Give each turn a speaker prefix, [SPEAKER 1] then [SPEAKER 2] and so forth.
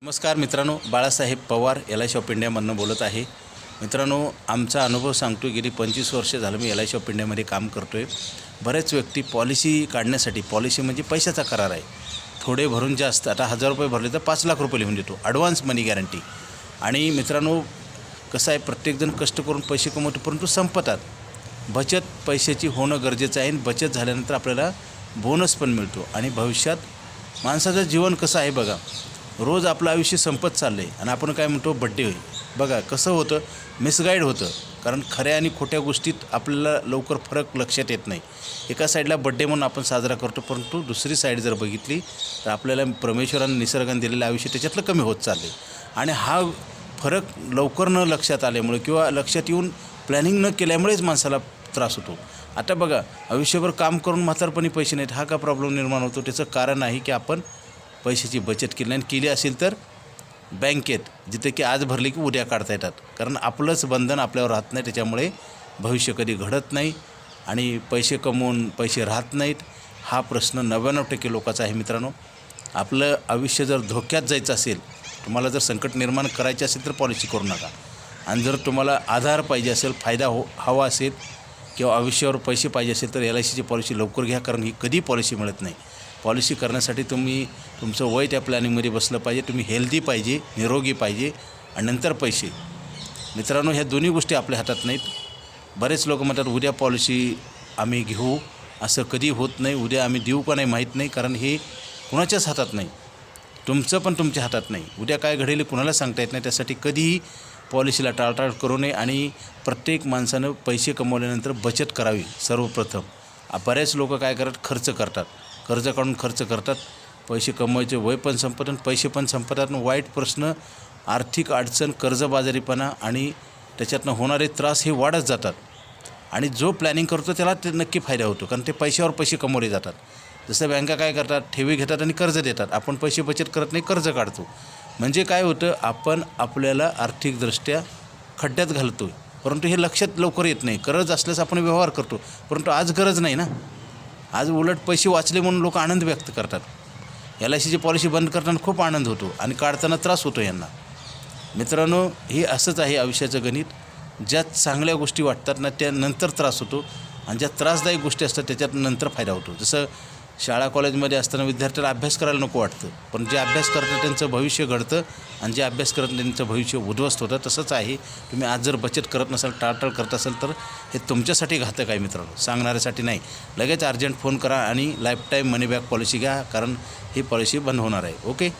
[SPEAKER 1] नमस्कार मित्रांनो, Balasaheb Pawar LIC of इंडियामधून बोलत आहे। मित्रांनो, आमचा अनुभव सांगतो, गेली 25 वर्ष झालं मी LIC ऑफ इंडियामध्ये काम करतोय। बरेच व्यक्ती पॉलिसी काढण्यासाठी, पॉलिसी म्हणजे पैशाचा करार आहे, थोडे भरून जास्त, आता 1000 रुपये भरले तर 5 लाख रुपये लिहून देतो, ॲडव्हान्स मनी गॅरंटी। आणि मित्रांनो, कसं आहे, प्रत्येकजण कष्ट करून पैसे कमवतो, परंतु संपतात। बचत पैशाची होणं गरजेचं आहे, आणि बचत झाल्यानंतर आपल्याला बोनस पण मिळतो। आणि भविष्यात माणसाचं जीवन कसं आहे बघा, रोज आपलं आयुष्य संपत चाललं आहे आणि आपण काय म्हणतो, बड्डे होईल। बघा कसं होतं, मिसगाईड होतं, कारण खऱ्या आणि खोट्या गोष्टीत आपल्याला लवकर फरक लक्षात येत नाही। एका साईडला बड्डे म्हणून आपण साजरा करतो, परंतु दुसरी साईड जर बघितली तर आपल्याला परमेश्वराने निसर्गाने दिलेलं आयुष्य त्याच्यातलं कमी होत चालले। आणि हा फरक लवकर न लक्षात आल्यामुळे किंवा लक्षात येऊन प्लॅनिंग न केल्यामुळेच माणसाला त्रास होतो। आता बघा, आयुष्यभर काम करून म्हातारपणी पैसे नाहीत, हा का प्रॉब्लेम निर्माण होतो? त्याचं कारण आहे की आपण पैशाची बचत केली नाही, केली असेल तर बँकेत, जिथे की आज भरली की उद्या काढता येतात, कारण आपलंच बंधन आपल्यावर राहत नाही। त्याच्यामुळे भविष्य कधी घडत नाही आणि पैसे कमवून पैसे राहत नाहीत, हा प्रश्न 99% लोकांचा आहे। मित्रांनो, आपलं आयुष्य जर धोक्यात जायचं असेल, तुम्हाला जर संकट निर्माण करायचे असेल तर पॉलिसी करू नका। आणि जर तुम्हाला आधार पाहिजे असेल, फायदा हवा असेल किंवा आयुष्यावर पैसे पाहिजे असेल तर LICची पॉलिसी लवकर घ्या, कारण ही कधी पॉलिसी मिळत नाही। पॉलिसी करण्यासाठी तुम्ही तुमचं वय त्या प्लॅनिंगमध्ये बसलं पाहिजे, तुम्ही हेल्दी पाहिजे, निरोगी पाहिजे, आणि नंतर पैसे। मित्रांनो, ह्या दोन्ही गोष्टी आपल्या हातात नाहीत। बरेच लोक म्हणतात उद्या पॉलिसी आम्ही घेऊ, असं कधी होत नाही। उद्या आम्ही देऊ का नाही माहीत नाही, कारण हे कुणाच्याच हातात नाही, तुमचं पण तुमच्या हातात नाही। उद्या काय घडेल कुणाला सांगता येत नाही, त्यासाठी कधीही पॉलिसीला टाळाटाळ करू नये। आणि प्रत्येक माणसानं पैसे कमवल्यानंतर बचत करावी सर्वप्रथम। बरेच लोक काय करतात, खर्च करतात, कर्ज काढून खर्च करतात, पैसे कमवायचे वय पण संपतात आणि पैसे पण संपतात। वाईट प्रश्न, आर्थिक अडचण, कर्जबाजारीपणा आणि त्याच्यातनं होणारे त्रास हे वाढत जातात। आणि जो प्लॅनिंग करतो त्याला ते नक्की फायदा होतो, कारण ते पैशावर पैसे कमवले जातात। जसं बँका काय करतात, ठेवी घेतात आणि कर्ज देतात, आपण पैसे बचत करत नाही, कर्ज काढतो। म्हणजे काय होतं, आपण आपल्याला आर्थिकदृष्ट्या खड्ड्यात घालतो, परंतु हे लक्षात लवकर येत नाही। गरज असल्यास आपण व्यवहार करतो, परंतु आज गरज नाही ना, आज उलट पैसे वाचले म्हणून लोक आनंद व्यक्त करतात। LICची पॉलिसी बंद करताना खूप आनंद होतो आणि काढताना त्रास होतो यांना। मित्रांनो, हे असंच आहे आयुष्याचं गणित। ज्या चांगल्या गोष्टी वाटतात ना, त्यानंतर त्रास होतो, आणि ज्या त्रासदायक गोष्टी असतात त्याच्यात नंतर फायदा होतो। जसं शाळा कॉलेजमध्ये असताना विद्यार्थ्याला अभ्यास करायला नको वाटतं, पण जे अभ्यास करतात त्यांचं भविष्य घडतं, आणि जे अभ्यास करत त्यांचं भविष्य उद्ध्वस्त होतं। तसंच आहे, तुम्ही आज जर बचत करत नसाल, टाळटाळ करत असाल तर हे तुमच्यासाठी घातक आहे मित्रांनो, सांगणाऱ्यासाठी नाही। लगेच अर्जंट फोन करा आणि लाईफटाईम मनी बॅक पॉलिसी घ्या, कारण ही पॉलिसी बंद होणार आहे। ओके।